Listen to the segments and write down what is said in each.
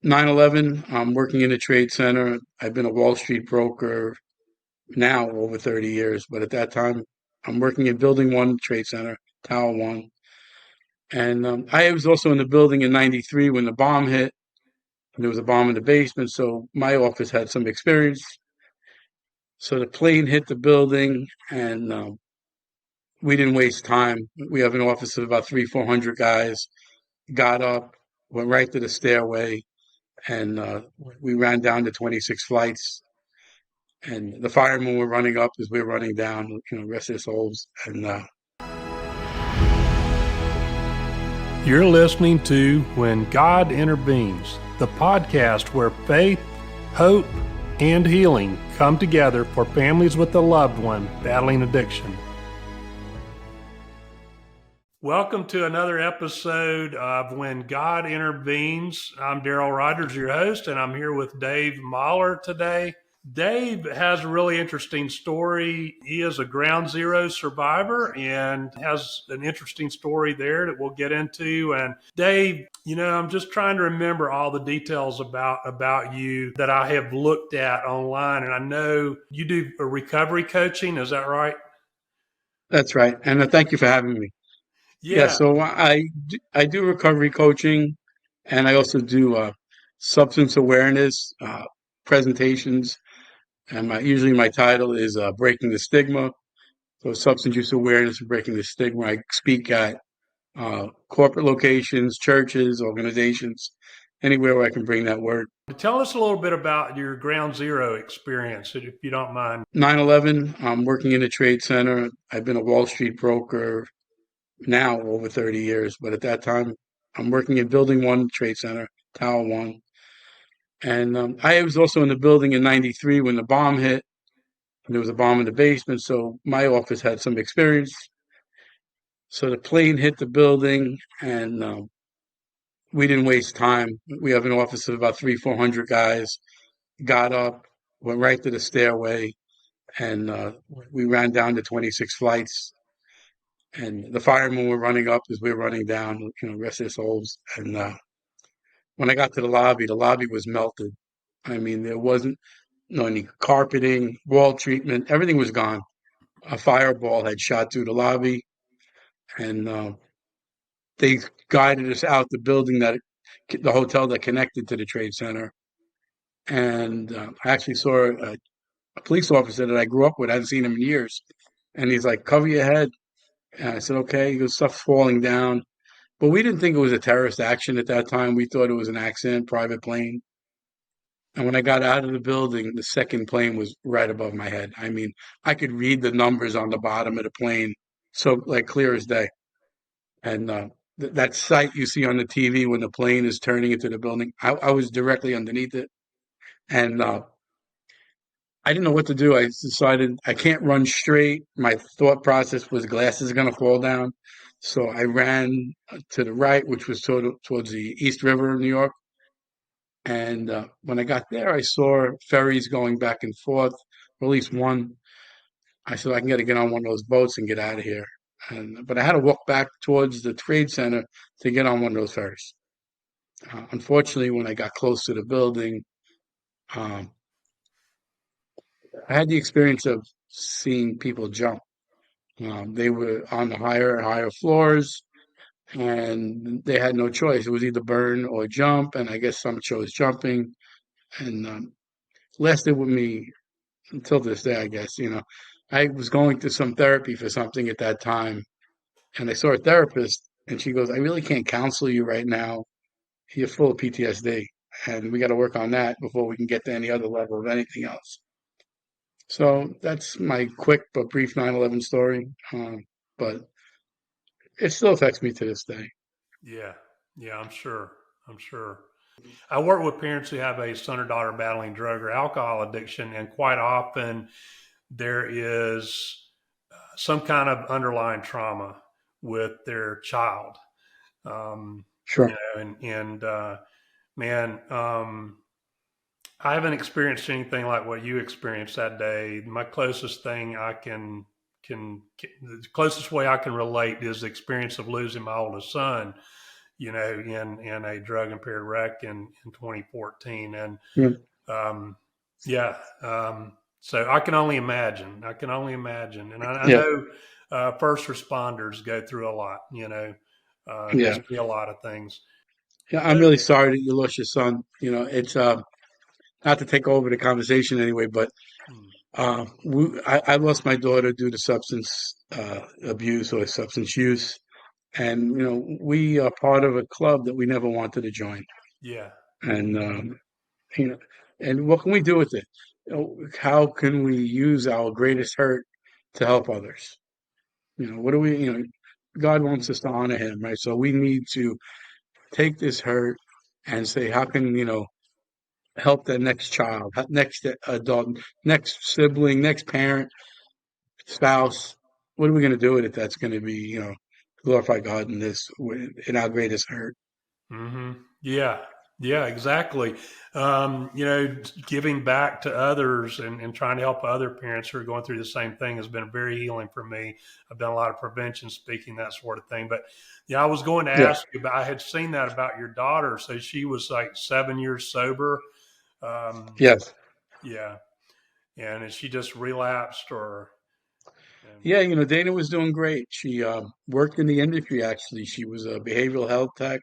9/11, I'm working in a trade center. I've been a Wall Street broker now over 30 years, but at that time, I'm working in Building 1 Trade Center, Tower 1. And I was also in the building in 93 when the bomb hit. There was a bomb in the basement, so my office had some experience. So the plane hit the building, and we didn't waste time. We have an office of about 400 guys. Got up, went right to the stairway, and we ran down to 26 flights. And the firemen were running up as we were running down, rest their souls. And You're listening to When God Intervenes, the podcast where faith, hope, and healing come together for families with a loved one battling addiction. Welcome to another episode of When God Intervenes. I'm Daryl Rogers, your host, and I'm here with Dave Mahler today. Dave has a really interesting story. He is a ground zero survivor and has an interesting story there that we'll get into. And Dave, I'm just trying to remember all the details about you that I have looked at online. And I know you do a recovery coaching. Is that right? that's right. And thank you for having me. Yeah, Yeah. so I do recovery coaching, and I also do substance awareness presentations. And usually my title is Breaking the Stigma. So substance use awareness and breaking the stigma. I speak at corporate locations, churches, organizations, anywhere where I can bring that word. Tell us a little bit about your ground zero experience, if you don't mind. 9/11, I'm working in a trade center. I've been a Wall Street broker now over 30 years, but at that time, I'm working in Building 1 Trade Center, Tower 1. And I was also in the building in 93 when the bomb hit. There was a bomb in the basement, so my office had some experience. So the plane hit the building, and we didn't waste time. We have an office of about 400 guys. Got up, went right to the stairway, and we ran down to 26 flights. And the firemen were running up as we were running down, rest their souls. And when I got to the lobby was melted. I mean, there wasn't any carpeting, wall treatment, everything was gone. A fireball had shot through the lobby, and they guided us out the hotel that connected to the trade center. And I actually saw a police officer that I grew up with. I hadn't seen him in years. And he's like, cover your head. And I said, okay. He goes, stuff's falling down. But we didn't think it was a terrorist action at that time. We thought it was an accident, private plane. And when I got out of the building, the second plane was right above my head. I mean, I could read the numbers on the bottom of the plane, so like clear as day. And that sight you see on the TV when the plane is turning into the building, I was directly underneath it. And I didn't know what to do. I decided I can't run straight. My thought process was glass is going to fall down. So I ran to the right, which was towards the East River of New York. And when I got there, I saw ferries going back and forth, or at least one. I said, I can get on one of those boats and get out of here. But I had to walk back towards the trade center to get on one of those ferries. Unfortunately, when I got close to the building, um, I had the experience of seeing people jump. They were on the higher and higher floors, and they had no choice. It was either burn or jump, and I guess some chose jumping. And lasted with me until this day, I guess. I was going through some therapy for something at that time, and I saw a therapist, and she goes, I really can't counsel you right now. You're full of PTSD, and we got to work on that before we can get to any other level of anything else. So that's my quick but brief 9/11 story. But it still affects me to this day. Yeah. Yeah, I'm sure. I work with parents who have a son or daughter battling drug or alcohol addiction, and quite often there is some kind of underlying trauma with their child. Sure. Man, I haven't experienced anything like what you experienced that day. My closest thing the closest way I can relate is the experience of losing my oldest son. in a drug impaired wreck in 2014. And Yeah, um, yeah, so I can only imagine. I can only imagine, and I yeah, know first responders go through a lot. They yeah. see a lot of things. Yeah, I'm really sorry that you lost your son. It's not to take over the conversation anyway, but Hmm, I lost my daughter due to substance abuse or substance use, and we are part of a club that we never wanted to join, yeah. and you know, and what can we do with it? How can we use our greatest hurt to help others? What do we? God wants us to honor Him, right? So we need to take this hurt and say, how can help the next child, next adult, next sibling, next parent, spouse. What are we going to do with it? That's going to be, glorify God in this, in our greatest hurt. Hmm. Yeah, yeah, exactly. Giving back to others and trying to help other parents who are going through the same thing has been very healing for me. I've done a lot of prevention speaking, that sort of thing. But yeah, I was going to Yeah. ask you, but I had seen that about your daughter. So she was like 7 years sober. Um, Yes. yeah, and she just relapsed, or Yeah. Dana was doing great. She worked in the industry, actually. She was a behavioral health tech.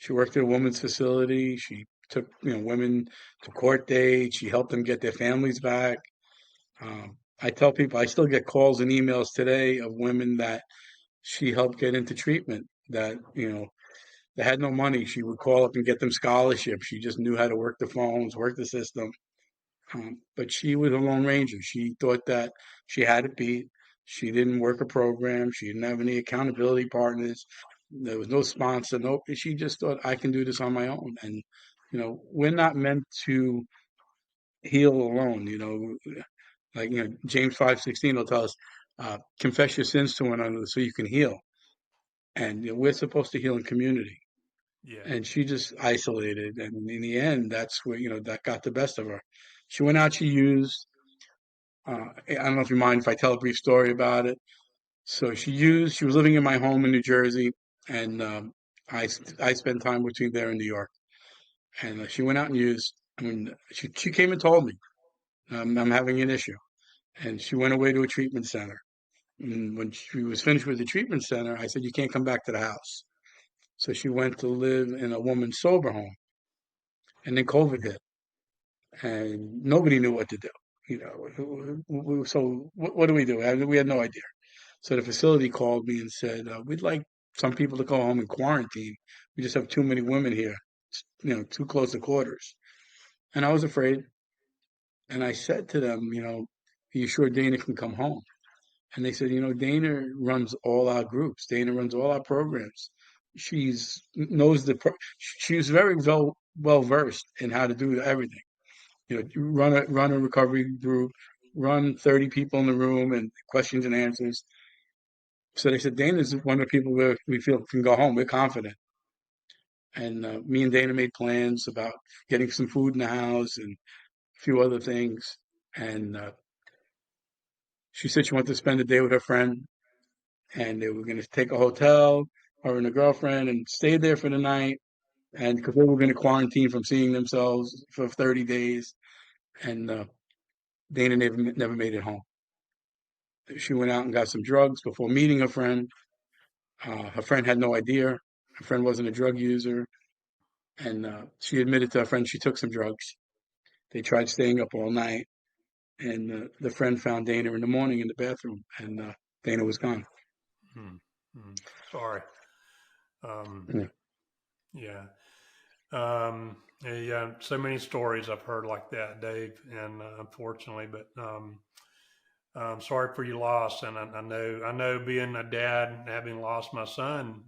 She worked at a women's facility. She took, women to court dates. She helped them get their families back. I tell people I still get calls and emails today of women that she helped get into treatment that, they had no money. She would call up and get them scholarships. She just knew how to work the phones, work the system. But she was a lone ranger. She thought that she had it beat. She didn't work a program. She didn't have any accountability partners. There was no sponsor. No, she just thought I can do this on my own. And we're not meant to heal alone. Like James 5:16 will tell us, confess your sins to one another so you can heal. And we're supposed to heal in community. yeah, And she just isolated, and in the end that's where that got the best of her. She went out, she used, I don't know if you mind if I tell a brief story about it. So she was living in my home in New Jersey, and I spent time between there and New York. And she went out and used. I mean, she came and told me, I'm having an issue, and she went away to a treatment center. And when she was finished with the treatment center, I said, you can't come back to the house. So she went to live in a woman's sober home, and then COVID hit, and nobody knew what to do. So what do we do? We had no idea. So the facility called me and said, we'd like some people to go home and quarantine. We just have too many women here, too close to quarters. And I was afraid. And I said to them, are you sure Dana can come home? And they said, Dana runs all our groups. Dana runs all our programs. She's knows she's very well versed in how to do everything. Run a recovery group, run 30 people in the room and questions and answers. So they said Dana's one of the people where we feel can go home. We're confident. And me and Dana made plans about getting some food in the house and a few other things. And she said she wanted to spend the day with her friend, and they were going to take a hotel, her and her girlfriend, and stay there for the night. And because they were going to quarantine from seeing themselves for 30 days, and Dana never made it home. She went out and got some drugs before meeting her friend. Her friend had no idea. Her friend wasn't a drug user, and she admitted to her friend she took some drugs. They tried staying up all night, and the friend found Dana in the morning in the bathroom, and Dana was gone. hmm, hmm. Sorry. Um, Yeah, yeah. Yeah, so many stories I've heard like that, Dave, and unfortunately, but I'm sorry for your loss. And I know, being a dad, and having lost my son,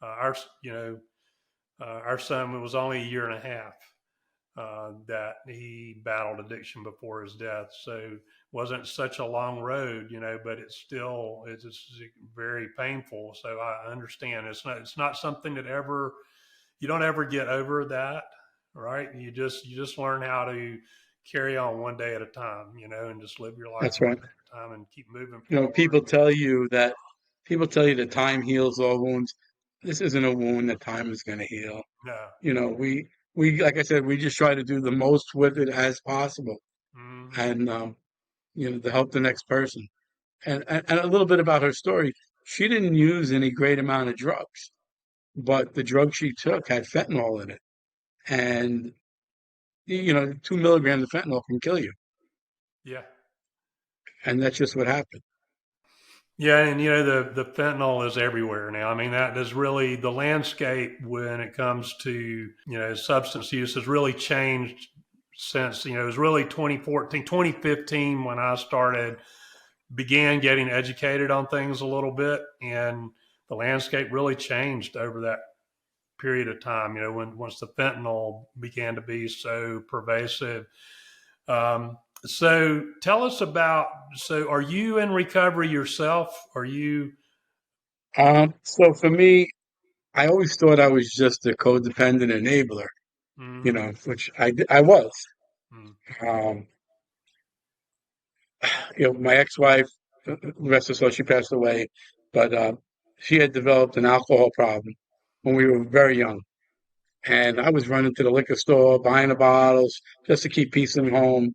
our, our son was only a year and a half that he battled addiction before his death. So wasn't such a long road, but it's very painful. So I understand it's not something that ever you don't ever get over that, right? You just learn how to carry on one day at a time, and just live your life that's one right. day at a time and keep moving forward. People tell you that time heals all wounds. this isn't a wound that time is going to heal. No. You know, like I said, we just try to do the most with it as possible, Hmm. and to help the next person. And a little bit about her story. She didn't use any great amount of drugs, but the drug she took had fentanyl in it, and 2 milligrams of fentanyl can kill you, Yeah. and that's just what happened. Yeah, and the fentanyl is everywhere now. I mean, that is really the landscape when it comes to substance use has really changed since it was really 2014, 2015 when I began getting educated on things a little bit, and the landscape really changed over that period of time. When once the fentanyl began to be so pervasive. So tell us about. So, are you in recovery yourself? Are you? So for me, I always thought I was just a codependent enabler, Mm-hmm, which I was. mm-hmm, Um, my ex-wife, rest of soul, she passed away, but she had developed an alcohol problem when we were very young. And I was running to the liquor store, buying the bottles just to keep peace in home.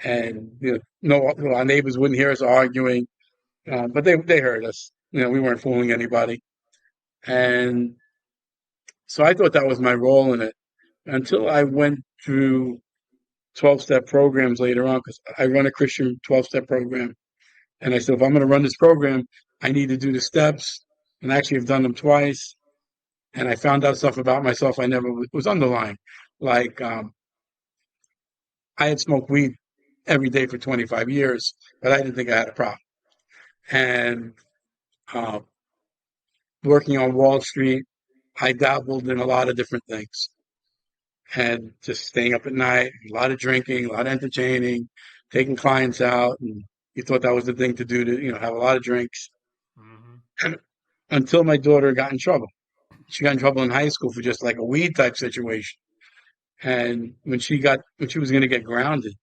And, no, our neighbors wouldn't hear us arguing, but they heard us. We weren't fooling anybody. And so I thought that was my role in it until I went through 12-step programs later on, because I run a Christian 12-step program. And I said, if I'm going to run this program, I need to do the steps. And actually, I've done them twice. And I found out stuff about myself I never was underlying. Like, I had smoked weed every day for 25 years, but I didn't think I had a problem. And uh, working on Wall Street, I dabbled in a lot of different things and just staying up at night, a lot of drinking, a lot of entertaining, taking clients out. And you thought that was the thing to do to, have a lot of drinks mm-hmm, until my daughter got in trouble. She got in trouble in high school for just like a weed type situation. And when she was going to get grounded,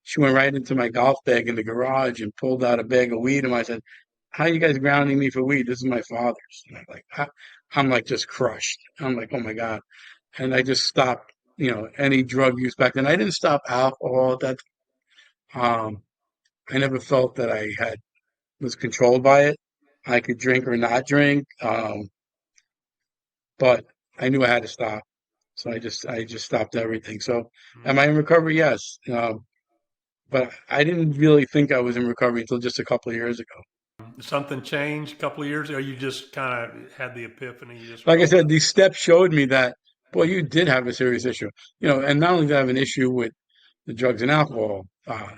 she went right into my golf bag in the garage and pulled out a bag of weed. And I said, "How are you guys grounding me for weed? This is my father's." And I'm like just crushed. I'm like, "Oh my God." And I just stopped, any drug use back then. I didn't stop alcohol. Um, I never felt that was controlled by it. I could drink or not drink. But I knew I had to stop. So I just stopped everything. So am I mm-hmm. in recovery? Yes. But I didn't really think I was in recovery until just a couple of years ago. Something changed a couple of years ago. You just kind of had the epiphany. You just Like I realized. said, these steps showed me that, boy, you did have a serious issue. And not only did I have an issue with the drugs and alcohol,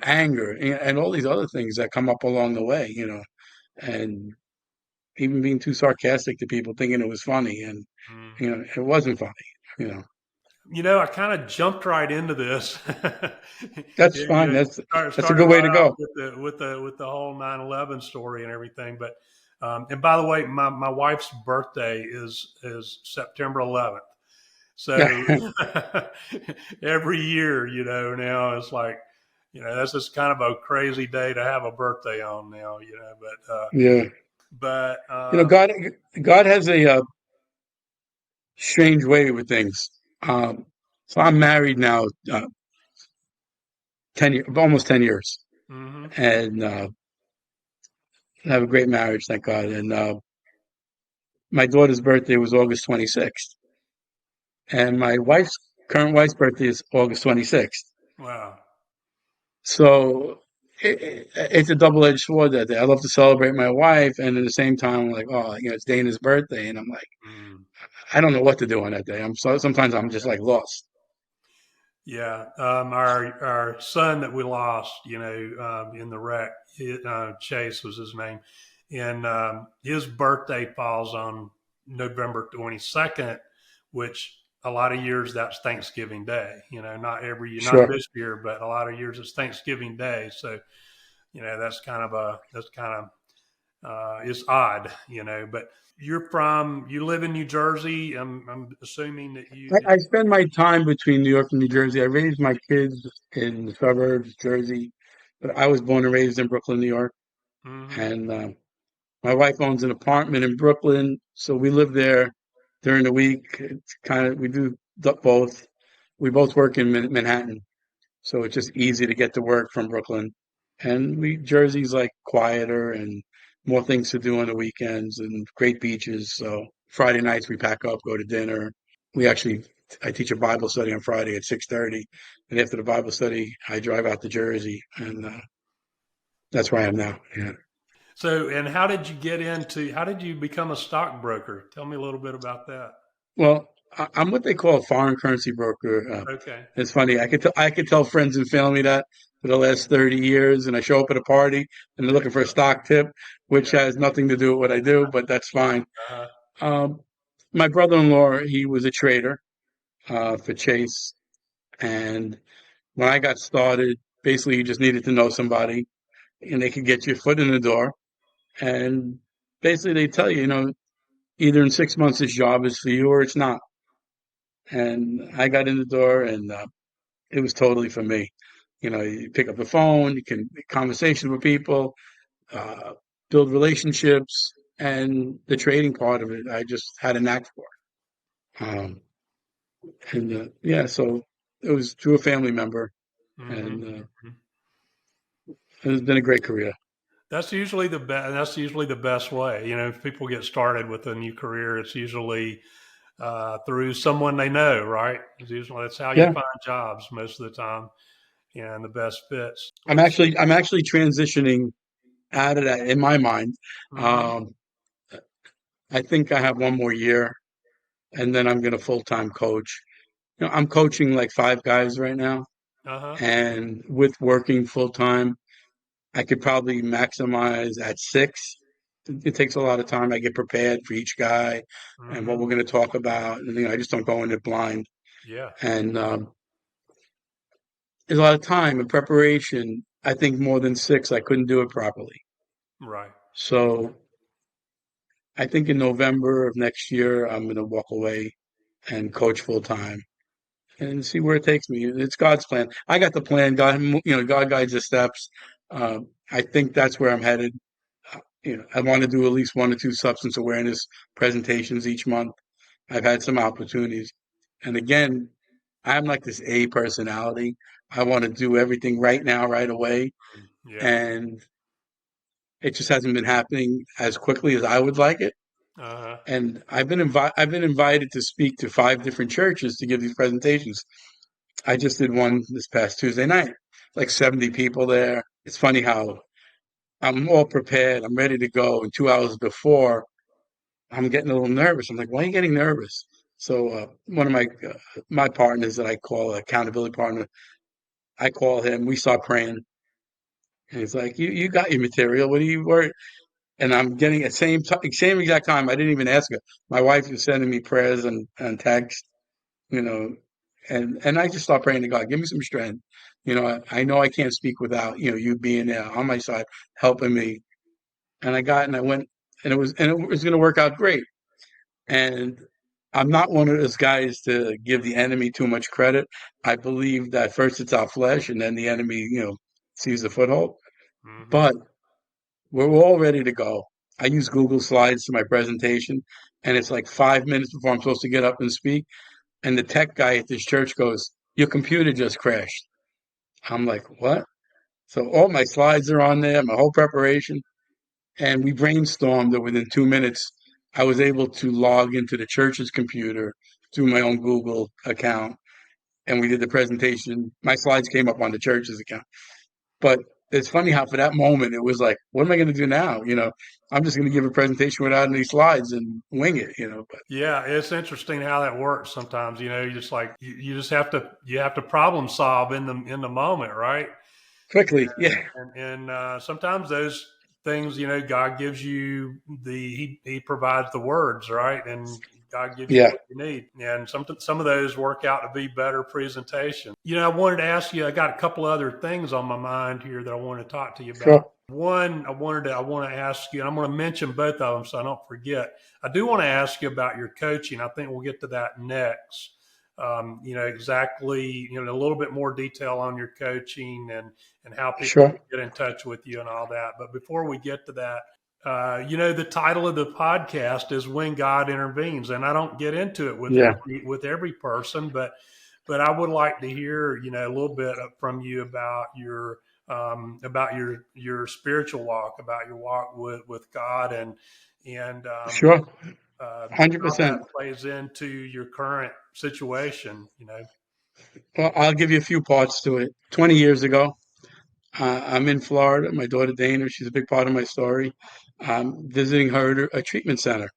anger, and all these other things that come up along the way, and even being too sarcastic to people, thinking it was funny, and Mm-hmm. it wasn't funny. You know, I kind of jumped right into this. that's fine. You That's a started good way right to off go. with the whole 9/11 story and everything. But and by the way, my wife's birthday is September 11th. So every year, now it's like, that's just kind of a crazy day to have a birthday on now, Yeah. but God has a strange way with things. Um, so I'm married now, 10 years, almost 10 years, hmm and have a great marriage, thank God. And my daughter's birthday was August 26th, and my current wife's birthday is August 26th. wow. So it's a double-edged sword that day. I love to celebrate my wife, and at the same time, I'm like, oh, it's Dana's birthday, and I'm like, Mm. I don't know what to do on that day. Sometimes I'm just like lost. Yeah, our son that we lost, in the wreck, Chase was his name, and his birthday falls on November 22nd, which a lot of years that's Thanksgiving Day. Not every year, not Sure. this year, but a lot of years it's Thanksgiving Day. So that's kind of it's odd, But you live in New Jersey. I'm assuming that I spend my time between New York and New Jersey. I raised my kids in the suburbs, Jersey, but I was born and raised in Brooklyn, New York. hmm And my wife owns an apartment in Brooklyn, so we live there. During the week, it's kind of we do both. We both work in Manhattan, so it's just easy to get to work from Brooklyn. And we Jersey's like quieter and more things to do on the weekends and great beaches. So Friday nights we pack up, go to dinner. We actually I teach a Bible study on Friday at 6:30, and after the Bible study, I drive out to Jersey, and that's where I am now. Yeah. So, and how did you become a stockbroker? Tell me a little bit about that. Well, I'm what they call a foreign currency broker. Okay. It's funny. I could tell friends and family that for the last 30 years, and I show up at a party and they're looking for a stock tip, which Yeah. has nothing to do with what I do, but that's fine. Uh-huh. Um, my brother-in-law, he was a trader for Chase, and when I got started, basically you just needed to know somebody, and they could get your foot in the door, and basically they tell you, either in 6 months this job is for you or it's not. And I got in the door, and it was totally for me. You pick up the phone, you can conversation with people, uh, build relationships, and the trading part of it, I just had a knack for. Um, and yeah, so it was through a family member, Hmm. and it's been a great career. That's usually the best. That's usually the best way. If people get started with a new career, it's usually through someone they know, right? It's usually that's how you Yeah, find jobs most of the time and the best fits. I'm actually transitioning out of that in my mind. Mm-hmm. Um, I think I have one more year, and then I'm going to full time coach. I'm coaching like five guys right now, Uh huh. and with working full time, I could probably maximize at six. It takes a lot of time. I get prepared for each guy and what Mm-hmm. we're going to talk about, and I just don't go in it blind. Yeah. And there's a lot of time and preparation. I think more than six, I couldn't do it properly. Right. So I think in November of next year, I'm going to walk away and coach full time and see where it takes me. It's God's plan. I got the plan. God guides the steps. I think that's where I'm headed. I want to do at least one or two substance awareness presentations each month. I've had some opportunities, and again, I'm like this A personality. I want to do everything right now, right away, Yeah. and it just hasn't been happening as quickly as I would like it. Uh huh. And I've been invited to speak to five different churches to give these presentations. I just did one this past Tuesday night, like 70 people there. It's funny how I'm all prepared, I'm ready to go, and 2 hours before, I'm getting a little nervous. I'm like, why are you getting nervous? So one of my partners that I call accountability partner, I call him. We start praying, and he's like, "You got your material. What are you worried?" And I'm getting at same exact time. I didn't even ask her. My wife was sending me prayers and text, you know, and I just start praying to God, give me some strength. I know I can't speak without you being there on my side, helping me. And I went, and it was going to work out great. And I'm not one of those guys to give the enemy too much credit. I believe that first it's our flesh and then the enemy, sees the foothold. Mm-hmm. But we're all ready to go. I use Google Slides to my presentation, and it's like 5 minutes before I'm supposed to get up and speak. And the tech guy at this church goes, "Your computer just crashed." I'm like, "What?" So all my slides are on there, my whole preparation. And we brainstormed that within 2 minutes, I was able to log into the church's computer through my own Google account. And we did the presentation. My slides came up on the church's account. But it's funny how for that moment, it was like, what am I going to do now? I'm just going to give a presentation without any slides and wing it. But Yeah, it's interesting how that works sometimes. You just like you just have to problem solve in the moment, right? quickly, yeah, And sometimes those things, God gives you he provides the words, right? And God gives you yeah, what you need. And some of those work out to be better presentation. I wanted to ask you. I got a couple other things on my mind here that I want to talk to you about. sure, One, I want to ask you, and I'm going to mention both of them so I don't forget. I do want to ask you about your coaching. I think we'll get to that next. Exactly, a little bit more detail on your coaching and how people sure. can get in touch with you and all that. But before we get to that, The title of the podcast is "When God Intervenes," and I don't get into it with Yeah, every person, but I would like to hear a little bit from you about your spiritual walk, about your walk with God, and sure, how that 100%. plays into your current situation. Well, I'll give you a few parts to it. 20 years ago, I'm in Florida. My daughter Dana, she's a big part of my story. I'm visiting her at a treatment center,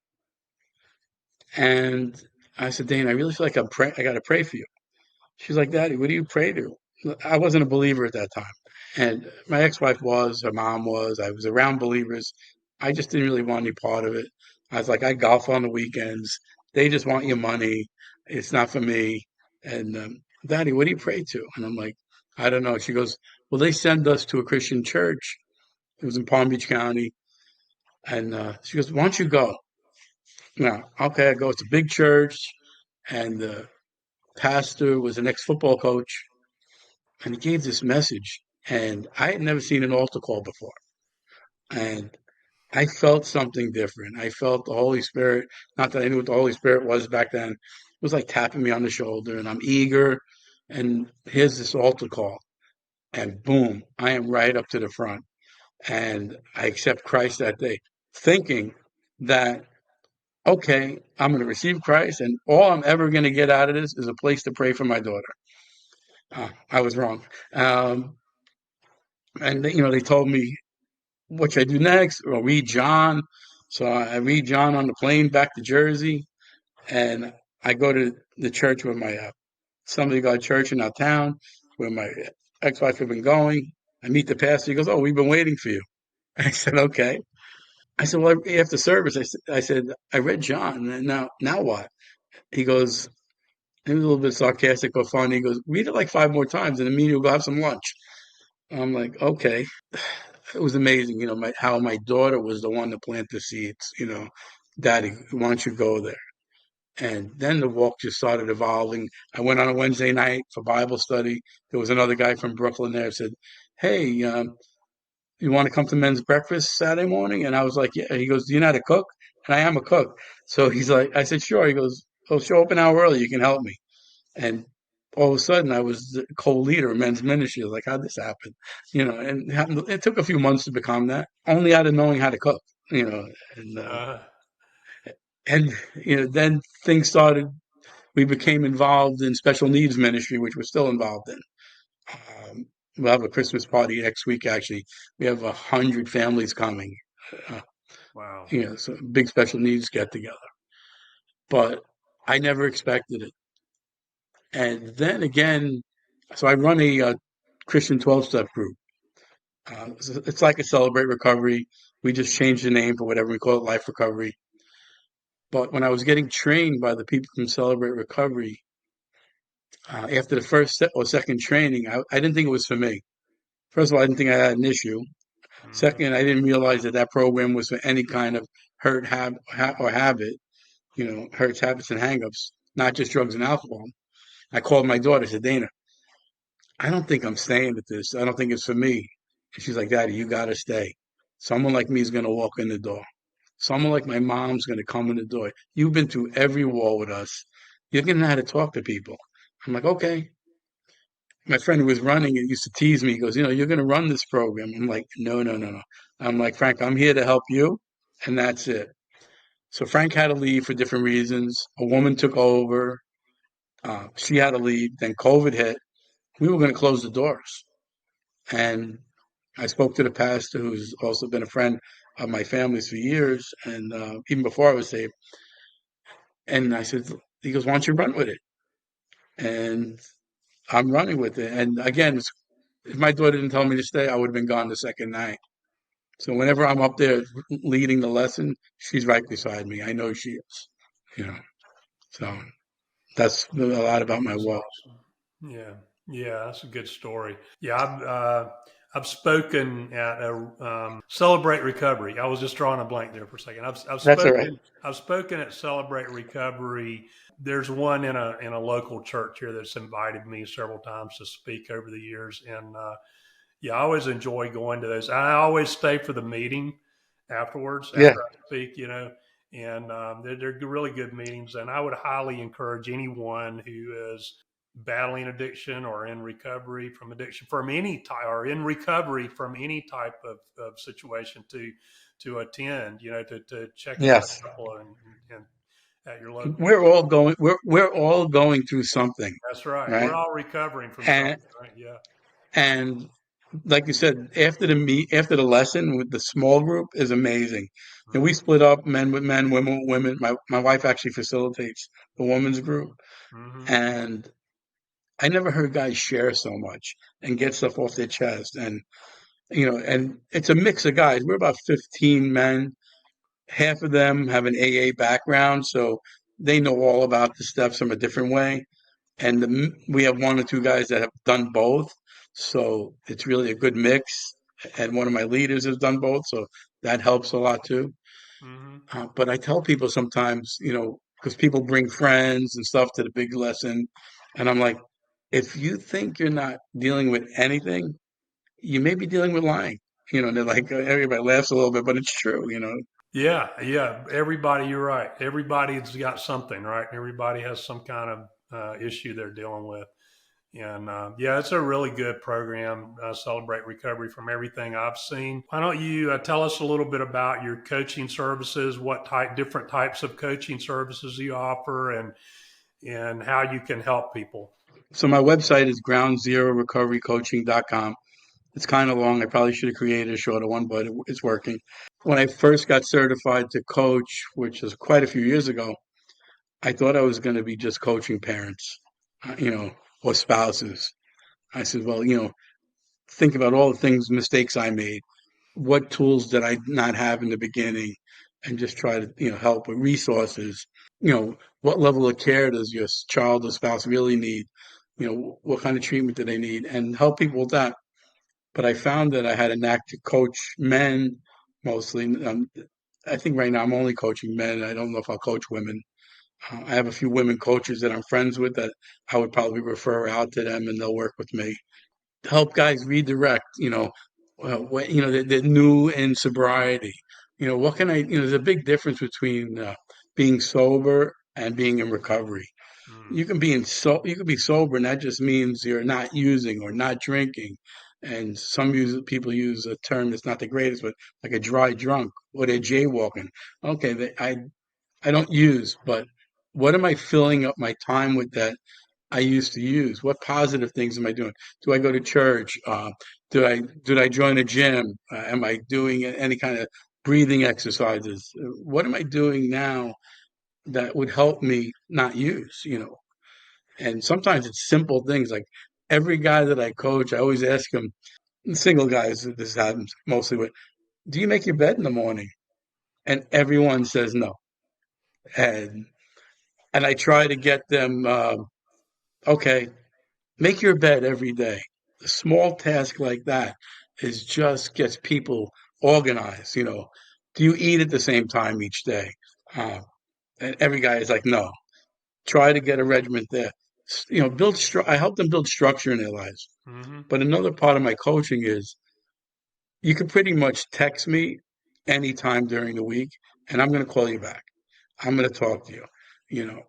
and I said, Dana, I really feel like I got to pray for you. She's like, Daddy, what do you pray to? I wasn't a believer at that time. And my ex-wife was, her mom was, I was around believers. I just didn't really want any part of it. I was like, I golf on the weekends. They just want your money. It's not for me. And Daddy, what do you pray to? And I'm like, I don't know. She goes, well, they send us to a Christian church. It was in Palm Beach County. And she goes, why don't you go? Now, okay, I go. It's a big church. And the pastor was an ex-football coach. And he gave this message. And I had never seen an altar call before. And I felt something different. I felt the Holy Spirit, not that I knew what the Holy Spirit was back then. It was like tapping me on the shoulder, and I'm eager. And here's this altar call. And boom, I am right up to the front. And I accept Christ that day, thinking that, okay, I'm going to receive Christ, and all I'm ever going to get out of this is a place to pray for my daughter. I was wrong. And they told me what should I do next? Or read John. So I read John on the plane back to Jersey, and I go to the church where my Assembly of God church in our town, where my ex-wife had been going. I meet the pastor. He goes, "Oh, we've been waiting for you." I said, "Okay." I said, "Well, after service, I said, I read John, and now what?" He goes, he was a little bit sarcastic but funny. He goes, "Read it like 5 more times, and then me and you'll go have some lunch." I'm like, "Okay." It was amazing, how my daughter was the one to plant the seeds, Daddy, why don't you go there? And then the walk just started evolving. I went on a Wednesday night for Bible study. There was another guy from Brooklyn there said, hey, you want to come to men's breakfast Saturday morning? And I was like, yeah. He goes, do you know how to cook? And I am a cook. So he's like, I said, sure. He goes, oh, show up an hour early. You can help me. And all of a sudden, I was the co-leader of men's ministry. I was like, how'd this happen? And it took a few months to become that, only out of knowing how to cook, and Uh, and then things started. We became involved in special needs ministry, which we're still involved in. We'll have a Christmas party next week. Actually, we have 100 families coming. Uh, wow. so big special needs get together. But I never expected it. And then again, so I run a Christian 12-step group. It's like a Celebrate Recovery. We just changed the name for whatever we call it, Life Recovery. But when I was getting trained by the people from Celebrate Recovery, after the first or second training, I didn't think it was for me. First of all, I didn't think I had an issue. Hmm. Second, I didn't realize that program was for any kind of hurt or habit, hurts, habits, and hangups, not just drugs and alcohol. I called my daughter, I said, Dana, I don't think I'm staying with this. I don't think it's for me. And she's like, Daddy, you got to stay. Someone like me is going to walk in the door. Someone like my mom's going to come in the door. You've been through every war with us. You're going to know how to talk to people. I'm like, okay. My friend who was running it used to tease me. He goes, you're going to run this program. I'm like, no, no, no, no. I'm like, Frank, I'm here to help you. And that's it. So Frank had to leave for different reasons. A woman took over. She had to leave. Then COVID hit. We were going to close the doors. And I spoke to the pastor, who's also been a friend of my family's for years, and even before I was saved. And I said, he goes, why don't you run with it? And I'm running with it. And again, if my daughter didn't tell me to stay, I would have been gone the second night. So whenever I'm up there leading the lesson, she's right beside me. I know she is, you know. So that's a lot about my That's walk. awesome. Yeah, yeah, that's a good story. Yeah, I've spoken at a Celebrate Recovery. I was just drawing a blank there for a second. That's all right. I've spoken at Celebrate Recovery. There's one in a local church here that's invited me several times to speak over the years, and yeah, I always enjoy going to those. I always stay for the meeting, afterwards Yeah. after I speak, and they're really good meetings. And I would highly encourage anyone who is battling addiction or in recovery from addiction from any type or in recovery from any type of situation to attend, to check out Yes. a couple and at your local. We're all going through something, That's right. We're right? all recovering from something, And right? Yeah. and like you said, after the lesson with the small group is amazing. And we Hmm. split up men with men, women with women. My wife actually facilitates the women's group, Hmm. and I never heard guys share so much and get stuff off their chest. And it's a mix of guys. We're about 15 men. Half of them have an AA background, so they know all about the steps from a different way. And we have one or two guys that have done both, so it's really a good mix. And one of my leaders has done both, so that helps a lot too. Hmm. But I tell people sometimes, because people bring friends and stuff to the big lesson, and I'm like, if you think you're not dealing with anything, you may be dealing with lying. And they're like, everybody laughs a little bit, but it's true. Yeah, yeah. Everybody, you're right. Everybody's got something, right? Everybody has some kind of issue they're dealing with. And yeah, it's a really good program. Celebrate Recovery from everything I've seen. Why don't you tell us a little bit about your coaching services, different types of coaching services you offer, and how you can help people. So my website is groundzerorecoverycoaching.com. It's kind of long. I probably should have created a shorter one, but it's working. When I first got certified to coach, which was quite a few years ago, I thought I was going to be just coaching parents, or spouses. I said, well, think about all the mistakes I made. What tools did I not have in the beginning? And just try to, help with resources. What level of care does your child or spouse really need? What kind of treatment do they need? And help people with that. But I found that I had a knack to coach men mostly. I think right now I'm only coaching men. I don't know if I'll coach women. I have a few women coaches that I'm friends with that I would probably refer out to them and they'll work with me. Help guys redirect, they're new in sobriety. What can there's a big difference between being sober and being in recovery. Mm, You can be sober, and that just means you're not using or not drinking. And people use a term that's not the greatest, but like a dry drunk or they're jaywalking. Okay, I don't use, but what am I filling up my time with that I used to use? What positive things am I doing? Do I go to church? Did I join a gym? Am I doing any kind of breathing exercises? What am I doing now that would help me not use? And sometimes it's simple things like every guy that I coach, I always ask them, single guys, this happens mostly with, do you make your bed in the morning? And everyone says no. And and I try to get them, okay, make your bed every day. A small task like that is just gets people organized. Do you eat at the same time each day? Uh, and every guy is like, no. Try to get a regiment there. I help them build structure in their lives. hmm. But another part of my coaching is you can pretty much text me anytime during the week, and I'm going to call you back. I'm going to talk to you.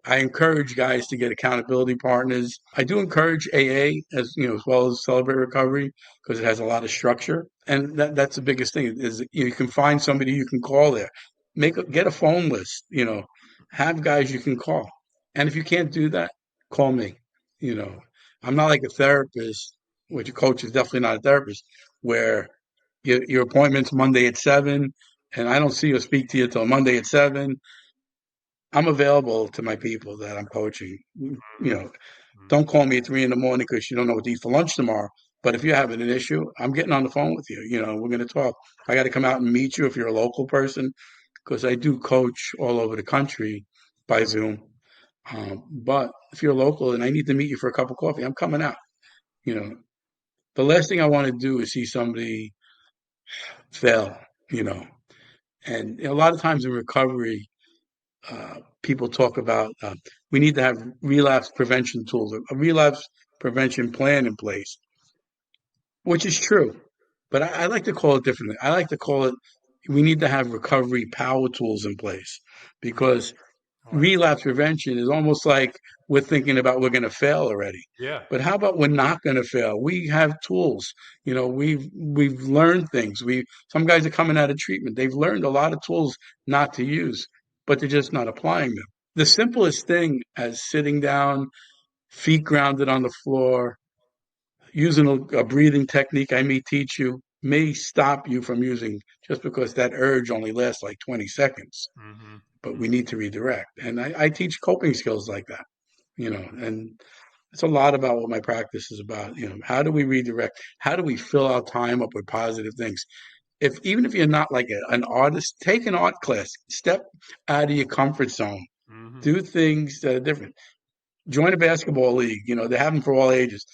I encourage guys to get accountability partners. I do encourage AA as well as Celebrate Recovery because it has a lot of structure, and that's the biggest thing is you can find somebody you can call there. Get a phone list. Have guys you can call, and if you can't do that, call me. You know, I'm not like a therapist, which a coach is definitely not a therapist, where your appointment's Monday at 7, and I don't see you or speak to you till Monday at 7. I'm available to my people that I'm coaching. Hmm. Don't call me at 3 in the morning because you don't know what to eat for lunch tomorrow. But if you're having an issue, I'm getting on the phone with you. We're going to talk. I got to come out and meet you if you're a local person because I do coach all over the country by Zoom. But if you're local and I need to meet you for a cup of coffee, I'm coming out. You know, the last thing I want to do is see somebody fail. You know, and a lot of times in recovery, people talk about we need to have relapse prevention tools, a relapse prevention plan in place, which is true. But I like to call it differently. I like to call it We need to have recovery power tools in place Mm, because I like that. relapse prevention is almost like we're thinking about we're going to fail already. Yeah. But how about we're not going to fail? We have tools. We've learned things. We Some guys are coming out of treatment. They've learned a lot of tools not to use, but they're just not applying them. The simplest thing as sitting down, feet grounded on the floor, using a breathing technique I may teach you may stop you from using just because that urge only lasts like 20 seconds. Hmm. But we Hmm. need to redirect. And I teach coping skills like that, and it's a lot about what my practice is about. How do we redirect? How do we fill our time up with positive things? Even if you're not like an artist, take an art class, step out of your comfort zone, Hmm. do things that are different. Join a basketball league. They have them for all ages.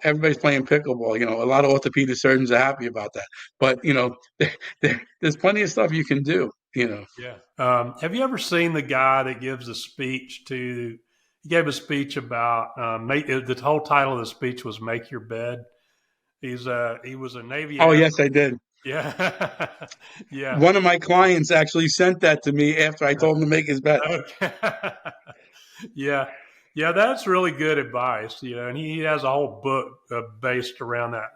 Everybody's playing pickleball. A lot of orthopedic surgeons are happy about that. But there's plenty of stuff you can do. Yeah. Have you ever seen the guy that gives a speech to? He gave a speech about the whole title of the speech was "Make Your Bed." He was a Navy Oh ass. yes, I did. Yeah. Yeah. One of my clients actually sent that to me after I told him to make his bed. Okay. Yeah. Yeah, that's really good advice, and he has a whole book based around that,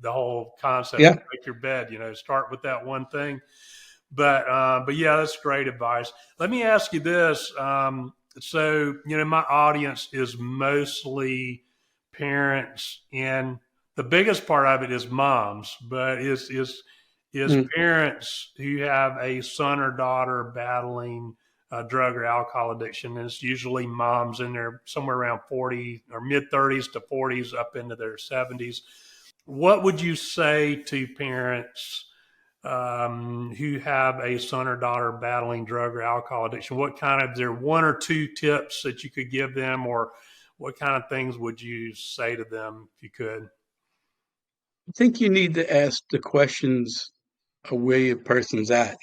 the whole concept of Yeah. make your bed, start with that one thing. But yeah, that's great advice. Let me ask you this. So, my audience is mostly parents, and the biggest part of it is moms, but is Mm. parents who have a son or daughter battling drug or alcohol addiction. And it's usually moms in their somewhere around 40 or mid 30s to 40s up into their 70s. What would you say to parents who have a son or daughter battling drug or alcohol addiction? What kind of, there one or two tips that you could give them, or what kind of things would you say to them if you could? I think you need to ask the questions of where your person's at.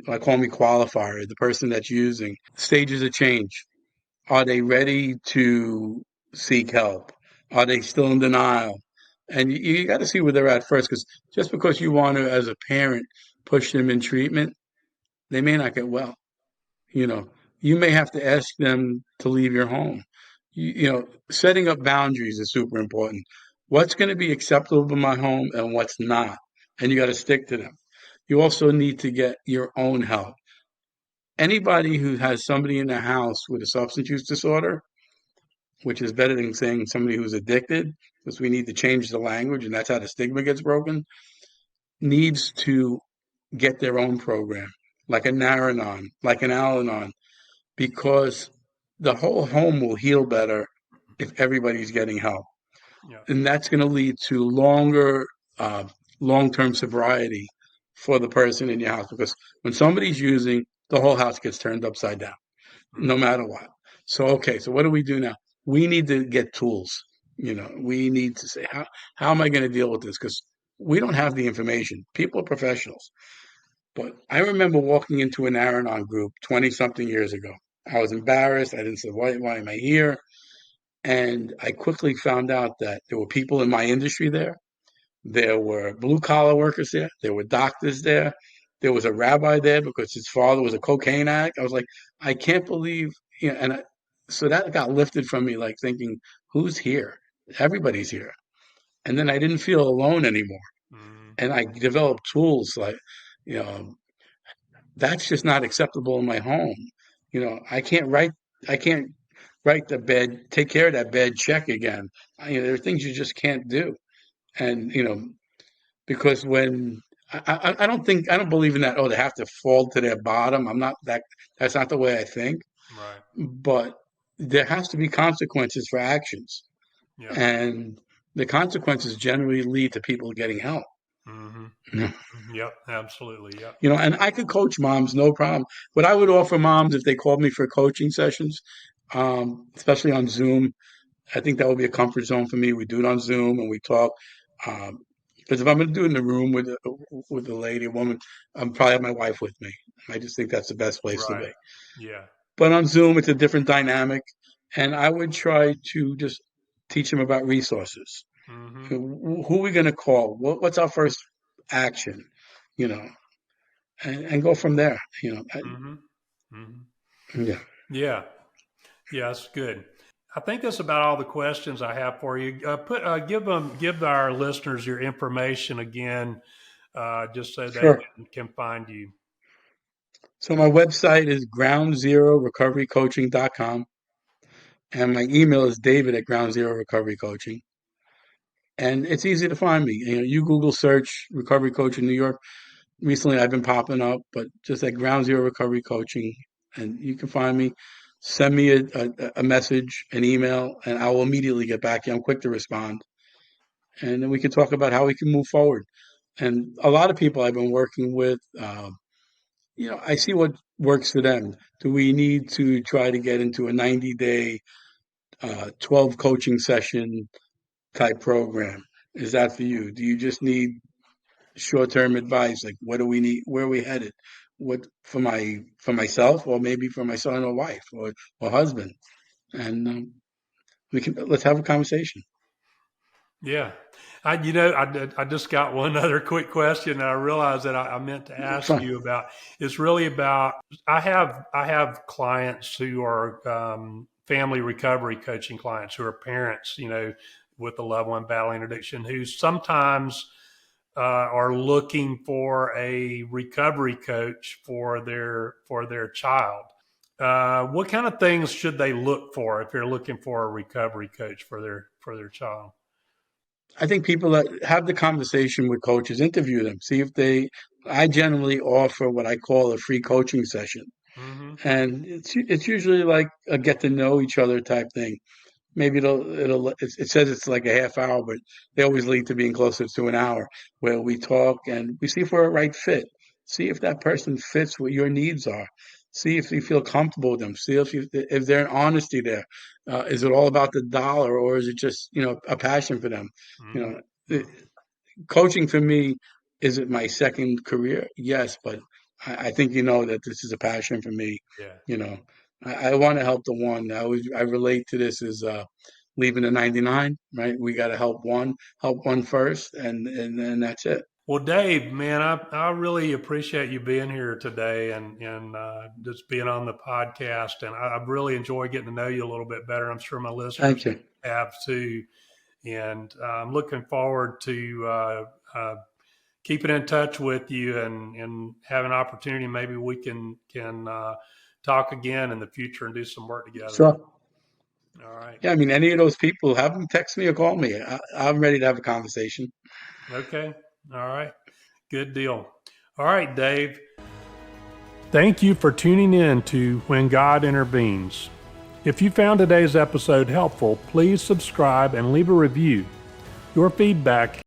I call me qualifier, the person that's using stages of change. Are they ready to seek help? Are they still in denial? And you got to see where they're at first, because just because you want to, as a parent, push them in treatment, they may not get well. You know, you may have to ask them to leave your home. Setting up boundaries is super important. What's going to be acceptable in my home and what's not? And you got to stick to them. You also need to get your own help. Anybody who has somebody in the house with a substance use disorder, which is better than saying somebody who's addicted, because we need to change the language, and that's how the stigma gets broken, needs to get their own program, like a Naranon, like an Al-Anon, because the whole home will heal better if everybody's getting help. Yeah. And that's going to lead to longer, uh, long-term sobriety for the person in your house. Because when somebody's using, the whole house gets turned upside down, no Mm-hmm. matter what. So, okay, so what do we do now? We need to get tools. We need to say, how am I going to deal with this? Because we don't have the information. People are professionals. But I remember walking into an Aranon group 20 something years ago. I was embarrassed. I didn't say, why am I here? And I quickly found out that there were people in my industry there. There were blue collar workers there. There were doctors there. There was a rabbi there because his father was a cocaine addict. I was like, I can't believe, so that got lifted from me, like thinking, who's here? Everybody's here. And then I didn't feel alone anymore. Mm-hmm. And I developed tools like, you know, that's just not acceptable in my home. I can't write the bed, take care of that bed check again. There are things you just can't do. And, because I don't believe in that, oh, they have to fall to their bottom. That's not the way I think. Right. But there has to be consequences for actions. Yeah. And the consequences generally lead to people getting help. Mm-hmm. Mm-hmm. Yep. Absolutely. Yep. And I could coach moms, no problem. What I would offer moms if they called me for coaching sessions, especially on Zoom, I think that would be a comfort zone for me. We do it on Zoom and we talk. Because if I'm going to do it in the room with a lady, a woman, I'm probably have my wife with me. I just think that's the best place to Right. be. Yeah. But on Zoom, it's a different dynamic, and I would try to just teach them about resources. Mm-hmm. Who are we going to call? What's our first action? You know, and go from there. Mm-hmm. Mm-hmm. Yeah, Yeah. Yeah, that's good. I think that's about all the questions I have for you. Give our listeners your information again, just so they sure. can find you. So my website is groundzerorecoverycoaching.com, and my email is david at groundzerorecoverycoaching. And it's easy to find me. You Google search Recovery Coach in New York. Recently, I've been popping up, but just at Ground Zero Recovery Coaching, and you can find me. Send me a message, an email, and I will immediately get back to you. I'm quick to respond, and then we can talk about how we can move forward. And a lot of people I've been working with, I see what works for them. Do we need to try to get into a 90-day, 12 coaching session type program? Is that for you? Do you just need short-term advice? Like, what do we need? Where are we headed? What for myself, or maybe for my son or wife or husband? And let's have a conversation. Yeah. I just got one other quick question that I realized that I meant to ask Fine. you about. It's really about I have clients who are family recovery coaching clients who are parents, with a loved one battling addiction, who sometimes are looking for a recovery coach for their child. What kind of things should they look for if they're looking for a recovery coach for their child? I think people that have the conversation with coaches, interview them, see if they. I generally offer what I call a free coaching session, Mm-hmm. and it's usually like a get to know each other type thing. Maybe it says it's like a half hour, but they always lead to being closer to an hour, where we talk and we see if we're a right fit. See if that person fits what your needs are. See if you feel comfortable with them. See if there's an honesty there. Is it all about the dollar, or is it just a passion for them? You Mm-hmm. know, the, Coaching for me is it my second career? Yes, but I think that this is a passion for me. Yeah. You know, I want to help the one. I relate to this as leaving the 99, right? We got to help one first, and then that's it. Well, Dave, man, I really appreciate you being here today and just being on the podcast. And I've really enjoyed getting to know you a little bit better. I'm sure my listeners Thank you. have too. And I'm looking forward to keeping in touch with you and have an opportunity. Maybe we can talk again in the future and do some work together. Sure. All right. Yeah, I mean, any of those people, have them text me or call me. I'm ready to have a conversation. Okay. All right. Good deal. All right, Dave. Thank you for tuning in to When God Intervenes. If you found today's episode helpful, please subscribe and leave a review. Your feedback